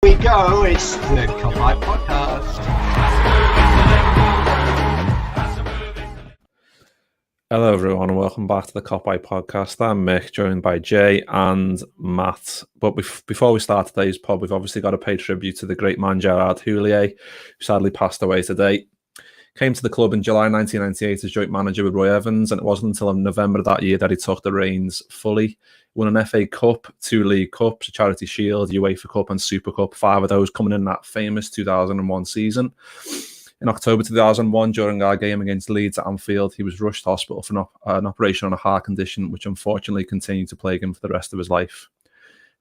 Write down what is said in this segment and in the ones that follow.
we go. It's the Kopite Podcast. Hello, everyone, and welcome back to the Kopite Podcast. I'm Mick, joined by Jay and Matt. But before we start today's pod, we've obviously got to pay tribute to the great man Gérard Houllier, who sadly passed away today. Came to the club in July 1998 as joint manager with Roy Evans, and it wasn't until November of that year that he took the reins fully. Won an FA Cup, 2 League Cups, a Charity Shield, UEFA Cup and Super Cup, 5 of those coming in that famous 2001 season. In October 2001, during our game against Leeds at Anfield, he was rushed to hospital for an operation on a heart condition, which unfortunately continued to plague him for the rest of his life.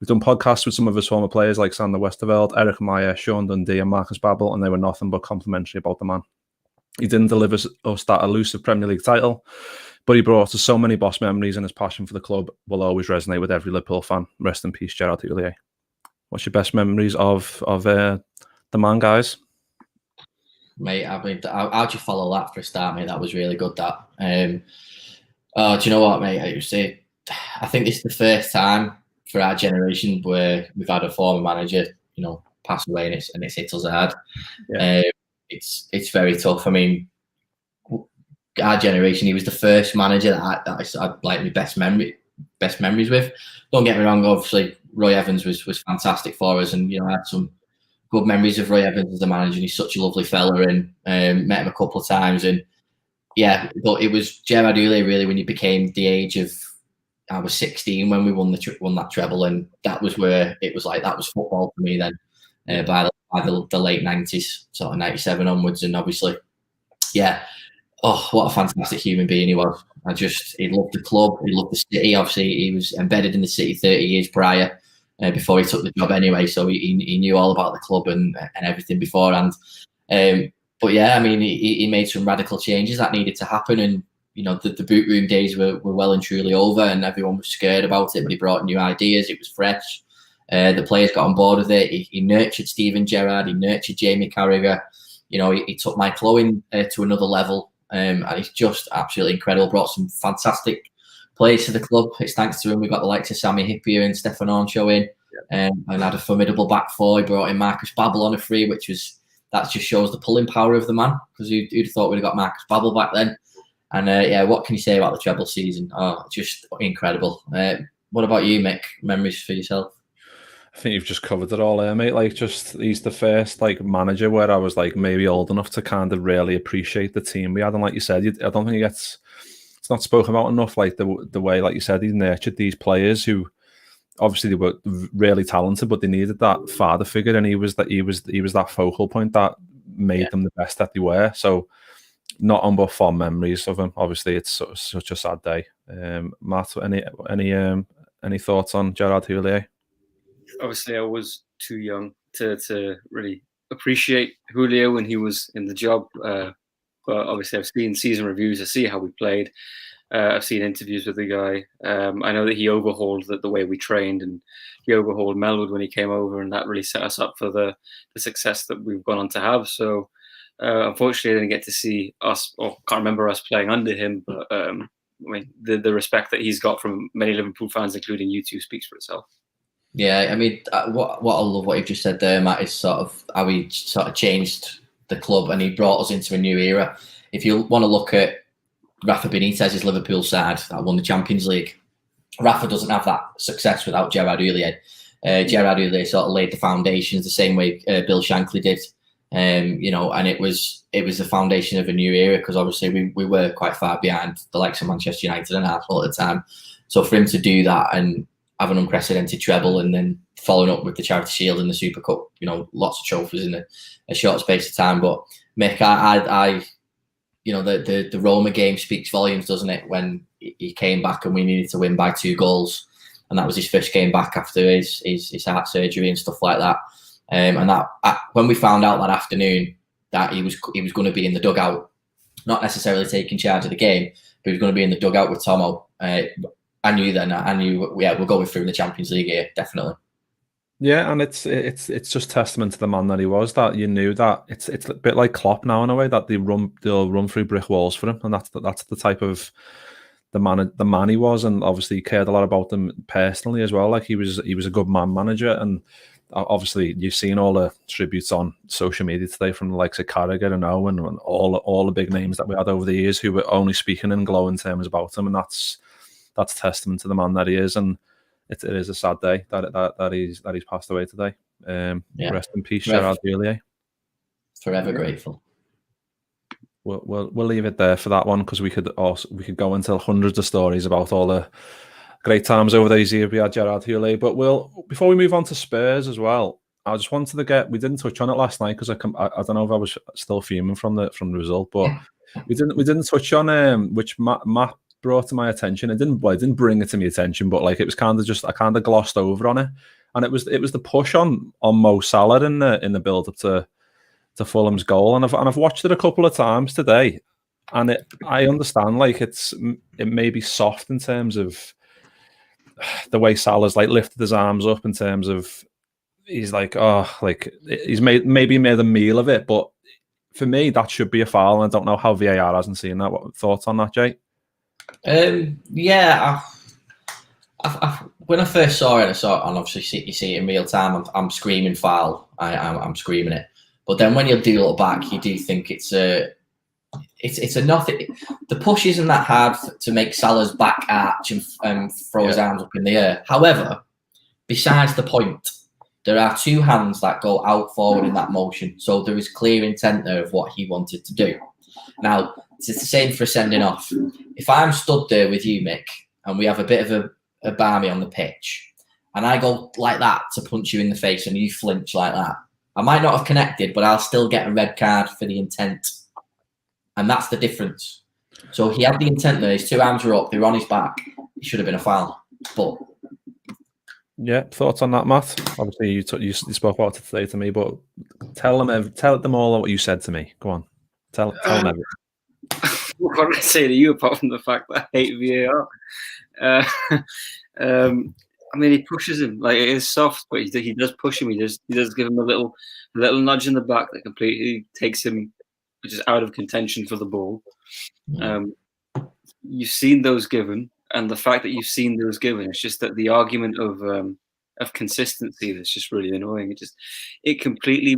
We've done podcasts with some of his former players like Sander Westerveld, Eric Meyer, Sean Dundee and Marcus Babbel, and they were nothing but complimentary about the man. He didn't deliver us that elusive Premier League title, but he brought us so many boss memories, and his passion for the club will always resonate with every Liverpool fan. Rest in peace, Gérard Houllier. What's your best memories of the man, guys? Mate, I mean, how'd you follow that for a start, mate? That was really good, that. Do you know what, mate? I think this is the first time for our generation where we've had a former manager, pass away, and it's hit us hard. Yeah. It's very tough. I mean, our generation, he was the first manager that I like my best memories with. Don't get me wrong, obviously Roy Evans was fantastic for us, and I had some good memories of Roy Evans as the manager, and he's such a lovely fella, and met him a couple of times, and yeah, but it was Gérard Houllier really when he became the age of, I was 16 when we won that treble, and that was where it was like that was football for me then. By the late 90s, sort of 97 onwards, and obviously, yeah, what a fantastic human being he was. He loved the club, he loved the city. Obviously, he was embedded in the city 30 years prior, before he took the job anyway, so he knew all about the club and everything beforehand. But yeah, I mean, he made some radical changes that needed to happen, and the boot room days were well and truly over, and everyone was scared about it, but he brought new ideas. It was fresh. The players got on board with it. He nurtured Steven Gerrard. He nurtured Jamie Carragher. He took Mike Owen to another level, and he's just absolutely incredible. Brought some fantastic players to the club. It's thanks to him we got the likes of Sammy Hippier and Stefan Arnshaw in, and had a formidable back four. He brought in Marcus Babbel on a free, that just shows the pulling power of the man, because who'd have thought we'd have got Marcus Babbel back then. And what can you say about the treble season? Just incredible. What about you, Mick? Memories for yourself? I think you've just covered it all there, mate. He's the first manager where I was maybe old enough to kind of really appreciate the team we had. And like you said, I don't think it's not spoken about enough. The way, like you said, he nurtured these players who obviously they were really talented, but they needed that father figure, and he was that focal point that made them the best that they were. So not on but fond memories of him. Obviously, it's such a sad day. Matt, any thoughts on Gérard Houllier? Obviously, I was too young to really appreciate Houllier when he was in the job. But obviously, I've seen season reviews. I see how we played. I've seen interviews with the guy. I know that he overhauled the way we trained, and he overhauled Melwood when he came over, and that really set us up for the success that we've gone on to have. So, unfortunately, I didn't get to see us, or can't remember us playing under him. But I mean, the respect that he's got from many Liverpool fans, including you two, speaks for itself. Yeah, I mean, what I love what you've just said there, Matt, is sort of how he sort of changed the club, and he brought us into a new era. If you want to look at Rafa Benitez's Liverpool side that won the Champions League, Rafa doesn't have that success without Gérard Houllier. Gérard Houllier sort of laid the foundations the same way Bill Shankly did, and it was the foundation of a new era, because obviously we were quite far behind the likes of Manchester United and Arsenal at the time. So for him to do that and have an unprecedented treble, and then following up with the Charity Shield and the Super Cup, lots of trophies in a short space of time. But Mick, the Roma game speaks volumes, doesn't it? When he came back and we needed to win by 2 goals, and that was his first game back after his heart surgery and stuff like that. And that when we found out that afternoon that he was going to be in the dugout, not necessarily taking charge of the game, but he was going to be in the dugout with Tomo. I knew we're going through in the Champions League here, definitely. Yeah, and it's just testament to the man that he was, that you knew that it's a bit like Klopp now in a way, that they'll run through brick walls for him, and that's the type of the man he was, and obviously he cared a lot about them personally as well. He was a good manager, and obviously you've seen all the tributes on social media today from the likes of Carragher and Owen and all the big names that we had over the years who were only speaking in glowing terms about him, and that's testament to the man that he is. And it is a sad day that he's passed away today. Rest in peace, Gérard Houllier. Forever grateful. We'll leave it there for that one, because we could go into hundreds of stories about all the great times over these years we had Gérard Houllier. But before we move on to Spurs as well, I just wanted to we didn't touch on it last night because I don't know if I was still fuming from the result, but we didn't touch on which Matt brought to my attention. It didn't bring it to my attention, but like it was kind of just I kind of glossed over on it, and it was the push on Mo Salah in the build up to Fulham's goal, and I've watched it a couple of times today, and I understand like it may be soft in terms of the way Salah's like lifted his arms up in terms of he's like he's maybe made a meal of it, but for me that should be a foul, and I don't know how VAR hasn't seen that. What thoughts on that, Jay? When I first saw it, and obviously you see it in real time. I'm screaming foul. I'm screaming it. But then when you do look back, you do think it's a nothing. The push isn't that hard to make Salah's back arch and throw his arms up in the air. However, besides the point, there are two hands that go out forward in that motion. So there is clear intent there of what he wanted to do. Now, it's the same for sending off. If I'm stood there with you, Mick, and we have a bit of a barmy on the pitch, and I go like that to punch you in the face and you flinch like that, I might not have connected, but I'll still get a red card for the intent. And that's the difference. So he had the intent there. His two arms were up. They were on his back. It should have been a foul. But yeah, thoughts on that, Matt? Obviously, you spoke about it today to me, but tell them all what you said to me. Go on. Tell them everything. What can I say to you apart from the fact that I hate VAR? I mean, he pushes him like it is soft, but he does push him. He does give him a little nudge in the back that completely takes him just out of contention for the ball. You've seen those given, and the fact that you've seen those given, it's just that the argument of consistency that's just really annoying. It completely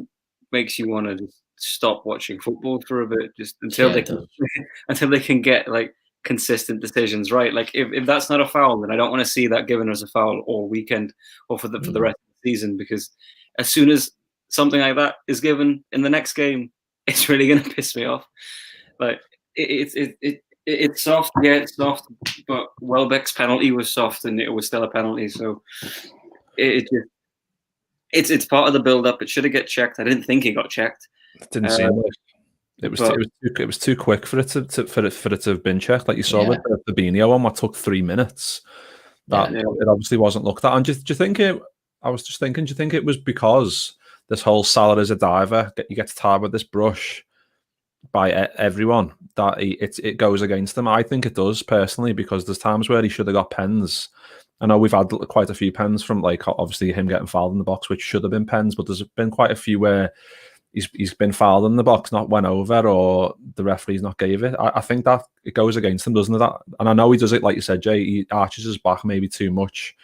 makes you want to just stop watching football for a bit, just until they can get like consistent decisions right. Like if that's not a foul, then I don't want to see that given as a foul all weekend or for the rest of the season, because as soon as something like that is given in the next game, it's really going to piss me off. Like it's soft, yeah, it's soft, but Welbeck's penalty was soft and it was still a penalty, so it's part of the build up. It should have got checked. I didn't think it got checked. It didn't seem like it was too quick for it to have been checked. Like you saw with the Fabinho one, what took 3 minutes. It obviously wasn't looked at. And do you think it? I was just thinking. Do you think it was because this whole Salah as a diver, you get tired with this brush by everyone that it goes against him? I think it does personally, because there's times where he should have got pens. I know we've had quite a few pens from like obviously him getting fouled in the box, which should have been pens, but there's been quite a few where he's been fouled in the box, not went over, or the referee's not gave it. I think that it goes against him, doesn't it? And I know he does it, like you said, Jay, he arches his back maybe too much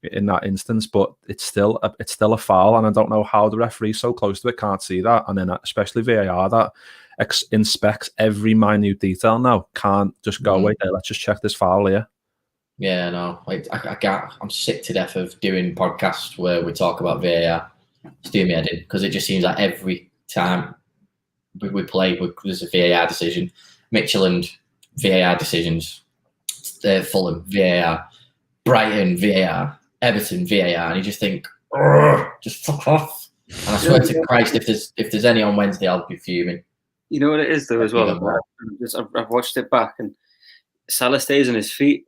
in that instance, but it's still a foul, and I don't know how the referee so close to it can't see that. And then especially VAR that inspects every minute detail now can't just go away there. Let's just check this foul here. Yeah, no, I'm sick to death of doing podcasts where we talk about VAR. It's doing me head in, because it just seems like every time we play, there's a VAR decision. Midtjylland, VAR decisions. Fulham, VAR. Brighton, VAR. Everton, VAR. And you just think, just fuck off. And I swear to Christ, if there's any on Wednesday, I'll be fuming. You know what it is, though, as well? I've watched it back, and Salah stays on his feet,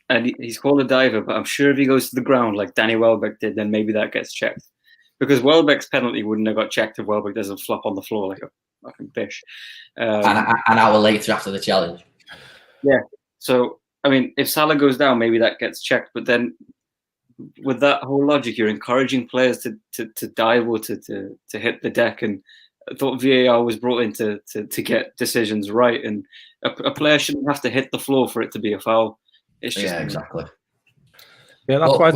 and he's called a diver, but I'm sure if he goes to the ground like Danny Welbeck did, then maybe that gets checked. Because Welbeck's penalty wouldn't have got checked if Welbeck doesn't flop on the floor like a fucking fish. An hour later after the challenge. Yeah. So, I mean, if Salah goes down, maybe that gets checked. But then with that whole logic, you're encouraging players to dive or to hit the deck. And I thought VAR was brought in to get decisions right. And a player shouldn't have to hit the floor for it to be a foul. It's just exactly. Yeah, that's why.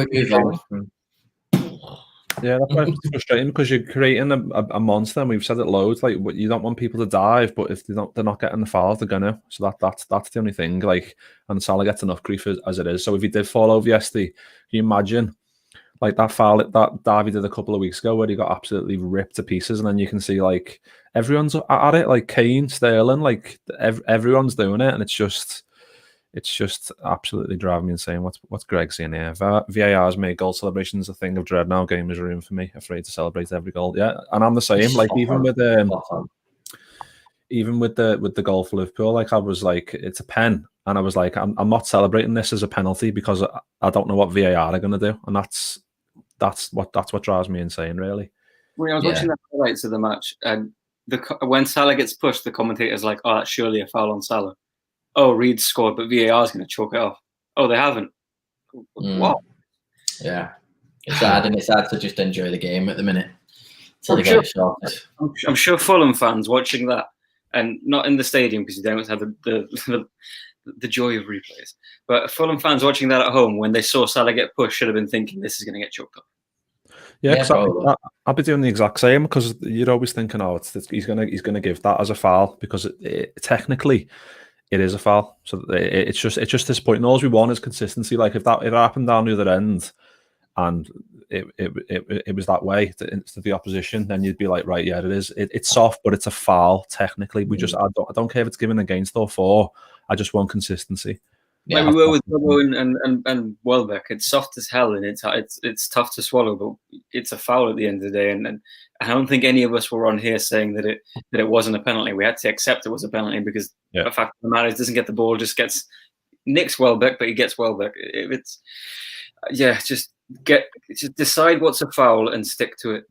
Yeah, that's why it's frustrating because you're creating a monster, and we've said it loads. Like, you don't want people to dive, but if they're not getting the fouls, they're gonna. So that's the only thing. Like, and Salah gets enough grief as it is. So if he did fall over yesterday, can you imagine like that foul that Darby did a couple of weeks ago, where he got absolutely ripped to pieces, and then you can see like everyone's at it, like Kane, Sterling, like everyone's doing it, and it's just absolutely driving me insane. What's Greg saying here? VAR's made goal celebrations a thing of dread now. Game is room for me. Afraid to celebrate every goal. Yeah, and I'm the same. Like even with the goal for Liverpool, like I was like, it's a pen, and I was like, I'm not celebrating this as a penalty because I don't know what VAR are going to do, and that's what drives me insane, really. When I was watching the highlights of the match, and when Salah gets pushed, the commentator's like, "Oh, that's surely a foul on Salah." Oh, Reed scored, but VAR is going to chalk it off. Oh, they haven't. What? Yeah, it's sad, and it's sad to just enjoy the game at the minute. I'm sure Fulham fans watching that, and not in the stadium because you don't have the joy of replays. But Fulham fans watching that at home, when they saw Salah get pushed, should have been thinking this is going to get choked off. Yeah, I'll be doing the exact same because you're always thinking, oh, he's gonna give that as a foul because technically it is a foul. So it's just disappointing. All we want is consistency. Like if it happened down the other end, and it was that way to the opposition, then you'd be like, right, yeah, it is. It's soft, but it's a foul technically. I don't care if it's given against or for. I just want consistency. Yeah, like we were with Bobo and Welbeck. It's soft as hell, and it's tough to swallow, but it's a foul at the end of the day. And I don't think any of us were on here saying that it wasn't a penalty. We had to accept it was a penalty because the fact of the matter is, doesn't get the ball, just nicks Welbeck, but he gets Welbeck. Just decide what's a foul and stick to it.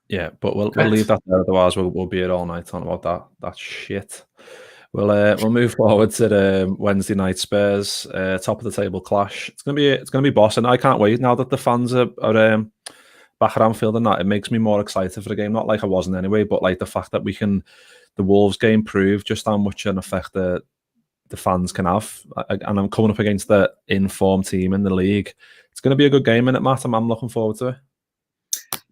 Yeah, but we'll leave that there. Otherwise, we'll be here all night on about that shit. We'll move forward to the Wednesday night Spurs top of the table clash. It's gonna be boss, and I can't wait now that the fans are back at Anfield and that. It makes me more excited for the game. Not like I wasn't anyway, but like the fact that the Wolves game proved just how much an effect the fans can have. And I'm coming up against the informed team in the league. It's going to be a good game, isn't it, Matt? I'm looking forward to it.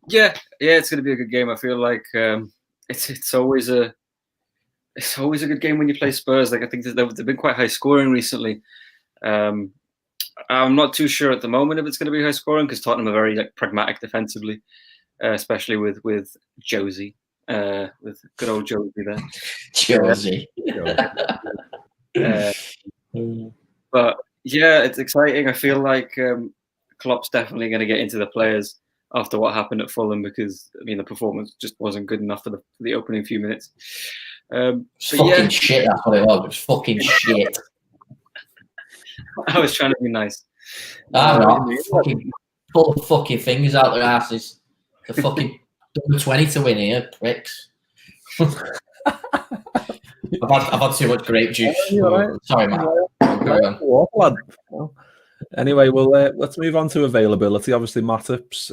Yeah, it's going to be a good game. I feel like it's always a good game when you play Spurs. Like I think they've been quite high scoring recently. I'm not too sure at the moment if it's going to be high scoring because Tottenham are very pragmatic defensively, especially with Josie, with good old Josie there. Josie. But yeah, it's exciting. I feel like Klopp's definitely going to get into the players after what happened at Fulham because the performance just wasn't good enough for the opening few minutes. Fucking shit, that's what it was. It was fucking shit. I was trying to be nice. Pull the fucking fingers out their asses. The fucking number 20 to win here, pricks. I've had too much grape juice. Sorry, man. Anyway, let's move on to availability. Obviously, Matip's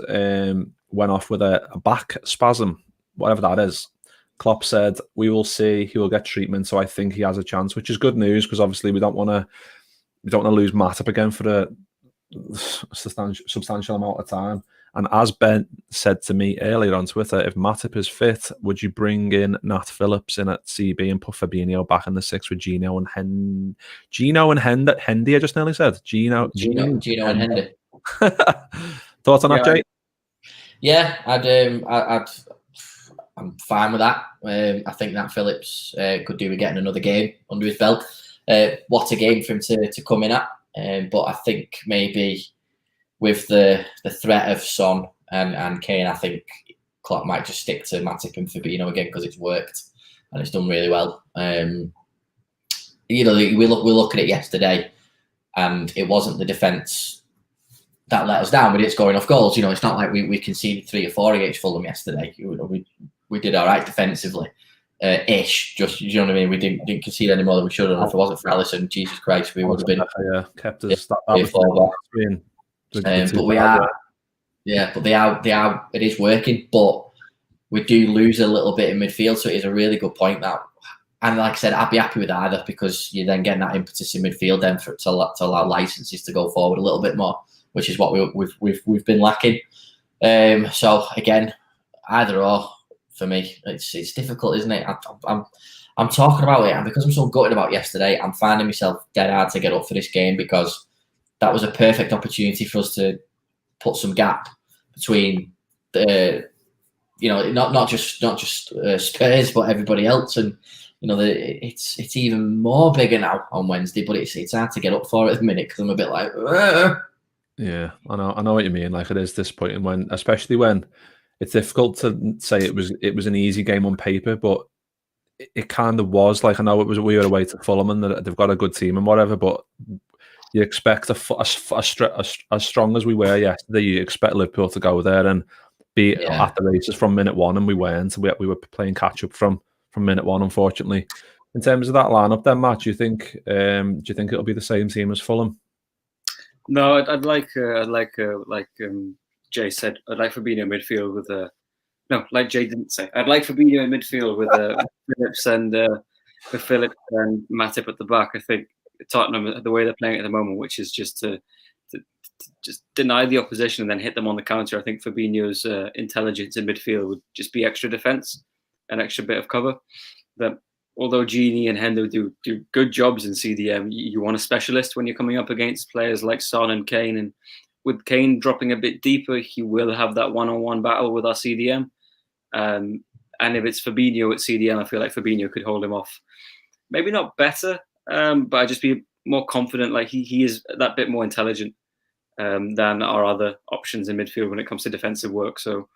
went off with a back spasm, whatever that is. Klopp said, we will see. He will get treatment, so I think he has a chance, which is good news because obviously we don't want to lose Matip again for a substantial amount of time. And as Ben said to me earlier on Twitter, if Matip is fit, would you bring in Nat Phillips in at CB and put Fabinho back in the six with Gino and Hendy? I just nearly said Gino and Hendy. Thoughts on that, Jay? Yeah, I'm fine with that. I think that Phillips could do with getting another game under his belt. What a game for him to come in at. But I think maybe with the threat of Son and Kane, I think Klopp might just stick to Matip and Fabinho again because it's worked and it's done really well. We look at it yesterday, and it wasn't the defence that let us down. We didn't score enough goals. It's not like we conceded 3 or 4 against Fulham yesterday. We did all right defensively, ish. Just you know what I mean. We didn't concede any more than we should have. If it wasn't for Alisson, Jesus Christ, we would have been kept us. But we are, but they are. It is working, but we do lose a little bit in midfield. So it is a really good point that, and like I said, I'd be happy with either because you're then getting that impetus in midfield then to allow licenses to go forward a little bit more, which is what we've been lacking. So again, either or for me. It's difficult, isn't it? I'm talking about it, and because I'm so gutted about yesterday, I'm finding myself dead hard to get up for this game because that was a perfect opportunity for us to put some gap between the, not just Spurs, but everybody else, and it's even more bigger now on Wednesday. But it's hard to get up for it at the minute because I'm a bit like. Ugh. Yeah, I know what you mean. Like, it is disappointing especially when it's difficult to say it was an easy game on paper, but it kind of was. Like, I know we were away to Fulham and they've got a good team and whatever, but you expect as strong as we were yesterday, you expect Liverpool to go there and be at the races from minute one, and we weren't. We were playing catch up from minute one, unfortunately. In terms of that lineup, then, Matt, do you think it'll be the same team as Fulham? No, I'd like Jay said, I'd like Fabinho midfield with like Jay didn't say. I'd like Fabinho in midfield with Phillips and Matip at the back. I think Tottenham, the way they're playing at the moment, which is just to just deny the opposition and then hit them on the counter. I think Fabinho's intelligence in midfield would just be extra defence, an extra bit of cover. That although Gini and Hendo do good jobs in CDM, you want a specialist when you're coming up against players like Son and Kane. And with Kane dropping a bit deeper, he will have that one-on-one battle with our CDM. And if it's Fabinho at CDM, I feel like Fabinho could hold him off. Maybe not better, but I'd just be more confident. Like he is that bit more intelligent than our other options in midfield when it comes to defensive work. So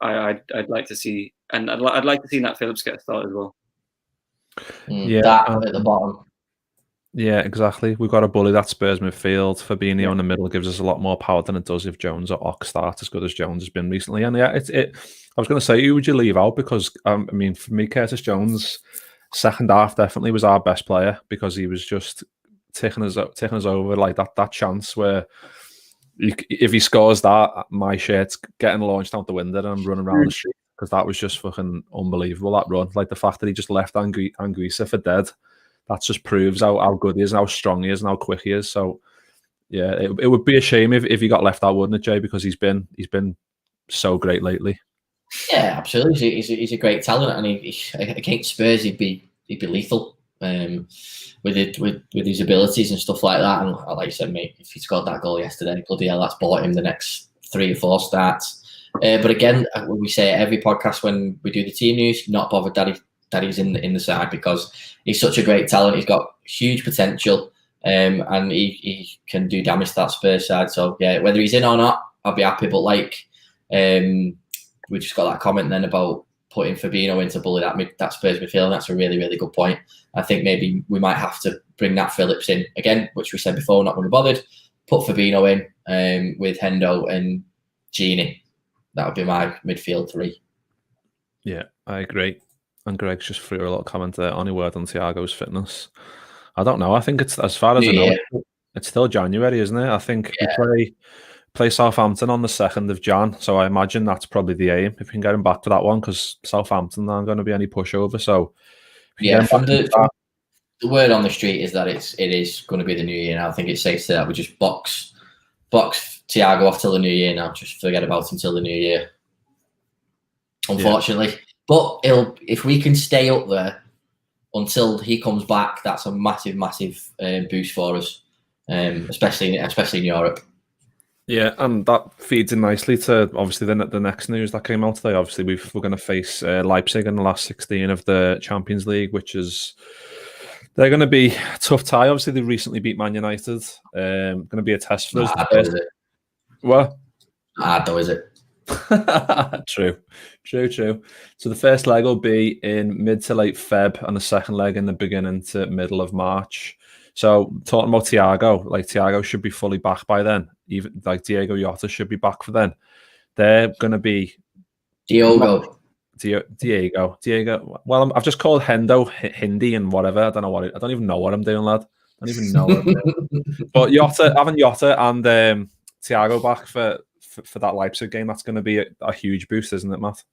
I'd like to see, and I'd like to see Nat Phillips get a start as well. That at the bottom. Yeah, exactly. We've got to bully that Spurs midfield. Fabinho in the middle gives us a lot more power than it does if Jones or Ox start as good as Jones has been recently. And yeah, I was going to say, who would you leave out? Because I mean, for me, Curtis Jones, second half definitely was our best player because he was just taking us over, like that chance where if he scores that, my shirt's getting launched out the window and I'm running around the street because that was just fucking unbelievable, that run. Like the fact that he just left Anguissa for dead, that just proves how good he is and how strong he is and how quick he is. So yeah, it would be a shame if he got left out, wouldn't it, Jay? Because he's been so great lately. Yeah, absolutely. He's a great talent, and against Spurs he'd be lethal with his abilities and stuff like that. And like you said, mate, if he scored that goal yesterday, bloody hell, that's bought him the next 3 or 4 starts. But again, we say at every podcast when we do the team news, not bothered that he's in the side because he's such a great talent. He's got huge potential, and he can do damage to that Spurs side. So yeah, whether he's in or not, I'll be happy. But like, we just got that comment then about putting Fabinho in to bully that Spurs midfield. And that's a really, really good point. I think maybe we might have to bring Nat Phillips in again, which we said before, not going to be bothered. Put Fabinho in with Hendo and Gini. That would be my midfield 3. Yeah, I agree. And Greg's just threw a little comment there. Only word on Thiago's fitness. I don't know. I think it's, as far as I know, it's still January, isn't it? I think we play Southampton on the 2nd of Jan. So I imagine that's probably the aim if we can get him back for that one, because Southampton aren't going to be any pushover. So from the word on the street is that it is going to be the new year now. I think it's safe to say that we just box Thiago off till the new year now. Just forget about him till the new year. Unfortunately. Yeah. But if we can stay up there until he comes back, that's a massive, massive boost for us, especially in Europe. Yeah, and that feeds in nicely to obviously the next news that came out today. Obviously, we're going to face Leipzig in the last 16 of the Champions League, which is they're going to be a tough tie. Obviously, they recently beat Man United. Going to be a test for us. Is it? What? Though, is it? True. So the first leg will be in mid to late Feb, and the second leg in the beginning to middle of March. So talking about Thiago, like Thiago should be fully back by then. Even like Diego Jota should be back for then. They're going to be Diego. Well, I've just called Hendo Hindi and whatever. I don't even know what I'm doing, lad. I don't even know what I'm doing. But having Jota and Thiago back for that Leipzig game, that's going to be a huge boost, isn't it, Matt?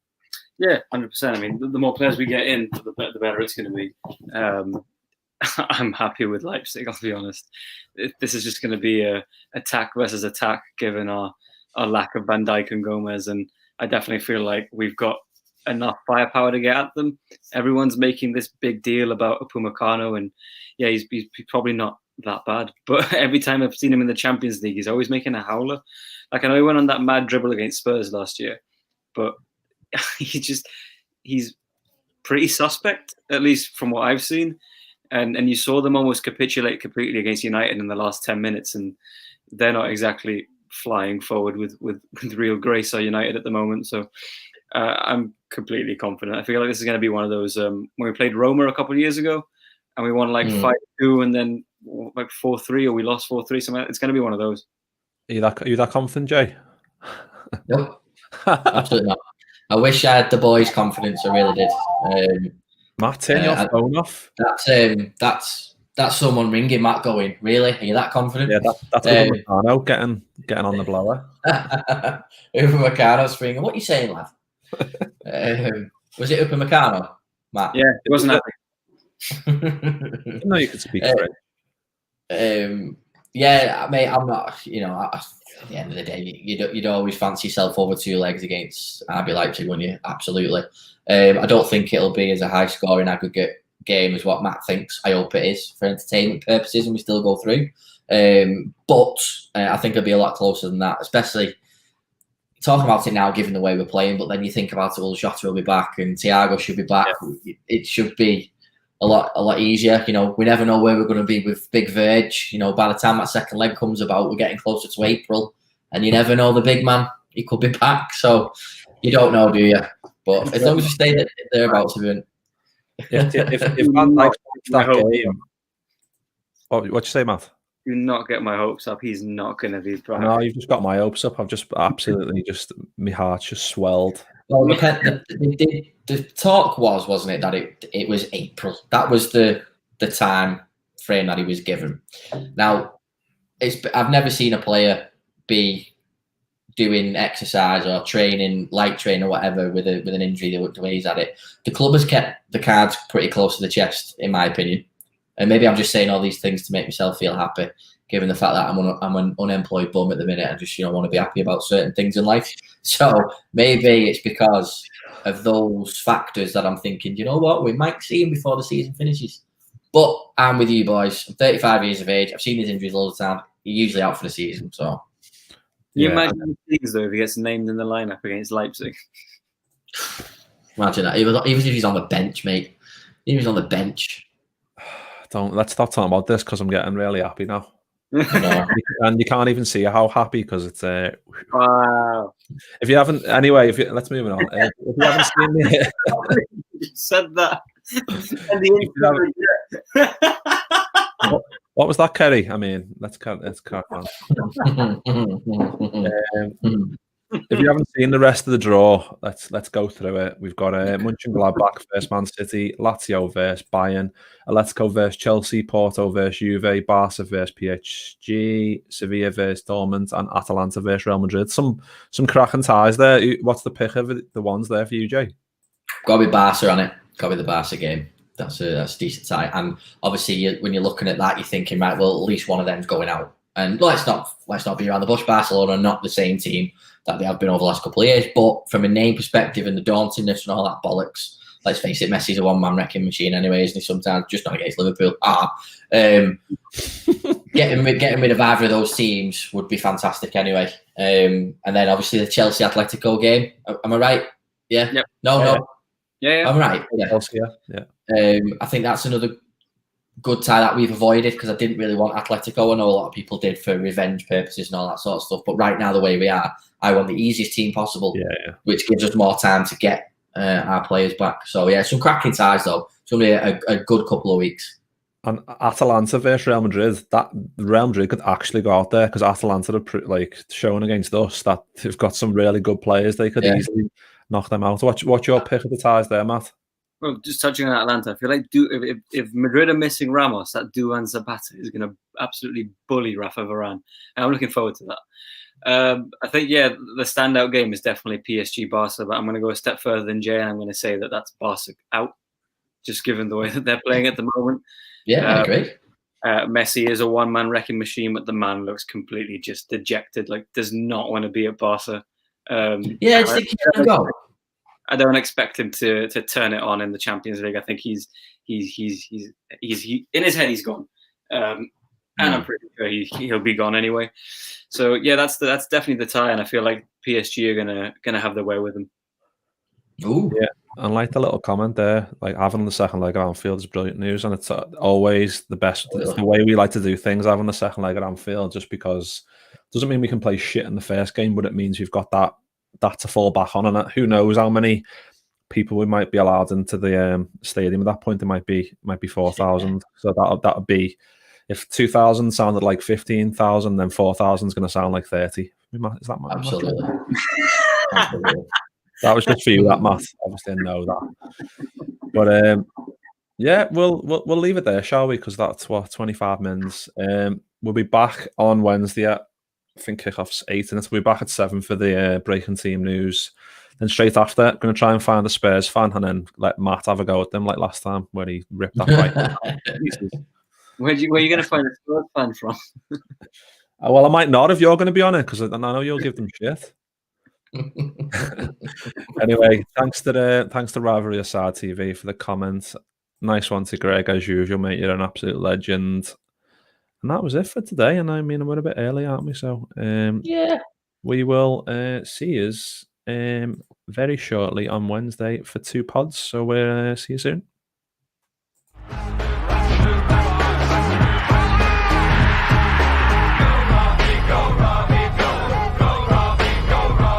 Yeah, 100%. I mean, the more players we get in, the better it's going to be. I'm happy with Leipzig, I'll be honest. This is just going to be a attack versus attack, given our our lack of Van Dijk and Gomez, and I definitely feel like we've got enough firepower to get at them. Everyone's making this big deal about Upamecano, and yeah, he's probably not that bad, but every time I've seen him in the Champions League, he's always making a howler. Like, I know he went on that mad dribble against Spurs last year, but he's pretty suspect, at least from what I've seen. And you saw them almost capitulate completely against United in the last 10 minutes, and they're not exactly flying forward with real grace at United at the moment. So I'm completely confident. I feel like this is going to be one of those, when we played Roma a couple of years ago, and we won like 5-2 and then like 4-3, or we lost 4-3, something. It's going to be one of those. Are you that confident, Jay? Nope, absolutely not. I wish I had the boys' confidence. I really did. Matt, turn your phone off. That's someone ringing Matt going, really? Are you that confident? Yeah, that's Upamecano getting on the blower. Upamecano's ringing. What are you saying, lad? Was it Upamecano, Matt? Yeah, it wasn't happy. No, you could speak for it. Yeah, mate, I'm not, at the end of the day, you'd always fancy yourself over 2 legs against RB Leipzig, wouldn't you? Absolutely. I don't think it'll be as a high-scoring aggregate game as what Matt thinks. I hope it is for entertainment purposes and we still go through. But I think it'll be a lot closer than that, especially talking about it now, given the way we're playing. But then you think about it, well, Jota will be back and Thiago should be back. Yeah. It should be a lot easier. We never know where we're going to be with Big Verge. By the time that second leg comes about, we're getting closer to April, and you never know the big man. He could be back, so you don't know, do you? But as long as you stay thereabouts, if Van Dijk that game, what'd you say, Matt? Do not get my hopes up. He's not going to be back. No, you've just got my hopes up. I've just absolutely my heart's just swelled. Well, the talk wasn't it, that it was April. That was the time frame that he was given. Now, I've never seen a player be doing exercise or training, light training or whatever, with an injury the way he's had it. The club has kept the cards pretty close to the chest, in my opinion. And maybe I'm just saying all these things to make myself feel happy, given the fact that I'm an unemployed bum at the minute. I just want to be happy about certain things in life. So maybe it's because of those factors that I'm thinking, you know what, we might see him before the season finishes. But I'm with you boys. I'm 35 years of age. I've seen his injuries all the time. He's usually out for the season. So you imagine things though if he gets named in the lineup against Leipzig. Imagine that. Even if he's on the bench, mate. Even if he's on the bench. Let's stop talking about this because I'm getting really happy now. And you can't even see how happy because it's wow. If you haven't, anyway, let's move on. If you haven't seen me, you said that. What was that, Kerry? I mean, let's crack on. If you haven't seen the rest of the draw, let's go through it. We've got Mönchengladbach versus Man City, Lazio versus Bayern, Atletico versus Chelsea, Porto versus Juve, Barca versus PSG, Sevilla versus Dortmund, and Atalanta versus Real Madrid. Some cracking ties there. What's the pick of the ones there for you, Jay? Got to be Barca on it. Got to be the Barca game. That's a decent tie. And obviously, when you're looking at that, you're thinking, right, well, at least one of them's going out. And let's not be around the bush. Barcelona are not the same team that they have been over the last couple of years. But from a name perspective and the dauntingness and all that bollocks, let's face it, Messi's a one-man wrecking machine anyway, isn't he? Sometimes, just not against Liverpool. Getting rid of either of those teams would be fantastic anyway. And then obviously the Chelsea Atletico game. Am I right? Yeah. Yep. No. Yeah. I'm right. Yeah. I think that's another good tie that we've avoided because I didn't really want Atletico. I know a lot of people did for revenge purposes and all that sort of stuff. But right now, the way we are, I want the easiest team possible, which gives us more time to get our players back. So, yeah, some cracking ties, though. It's going to be a good couple of weeks. And Atalanta versus Real Madrid, that Real Madrid could actually go out there because Atalanta are showing against us that they've got some really good players. They could easily knock them out. What's your pick of the ties there, Matt? Well, just touching on Atalanta, I feel like if Madrid are missing Ramos, that Duan Zapata is going to absolutely bully Rafa Varane. And I'm looking forward to that. I think, the standout game is definitely PSG-Barca, but I'm going to go a step further than Jay, and I'm going to say that that's Barca out, just given the way that they're playing at the moment. Yeah, I agree. Messi is a one-man wrecking machine, but the man looks completely just dejected. Like, does not want to be at Barca. Yeah, it's the go. I don't expect him to turn it on in the Champions League. I think he's in his head he's gone, and I'm pretty sure he'll be gone anyway. So yeah, that's definitely the tie, and I feel like PSG are gonna have their way with him. Ooh. Yeah, and like the little comment there, like having the second leg at Anfield is brilliant news, and it's always the best. It's the way we like to do things, having the second leg at Anfield, just because it doesn't mean we can play shit in the first game, but it means you've got that to fall back on, and who knows how many people we might be allowed into the stadium at that point. There might be 4,000, so that would be, if 2,000 sounded like 15,000, then 4,000 is going to sound like 30. Is that absolutely? Absolutely. That was just for you, that Matt. Obviously, I know that. But yeah, we'll leave it there, shall we? Because that's 25 minutes. We'll be back on Wednesday at, I think kickoff's 8, and we'll be back at 7 for the breaking team news. Then straight after, I'm going to try and find a Spurs fan and then let Matt have a go at them like last time where he ripped that right. Where are you going to find a Spurs fan from? Well, I might not if you're going to be on it, because I know you'll give them shit. Anyway, thanks to Rivalry Aside TV for the comments. Nice one to Greg, as usual, mate. You're an absolute legend. And that was it for today. And I mean, we're a bit early, aren't we? So yeah, we will see you very shortly on Wednesday for 2 pods. So we'll see you soon.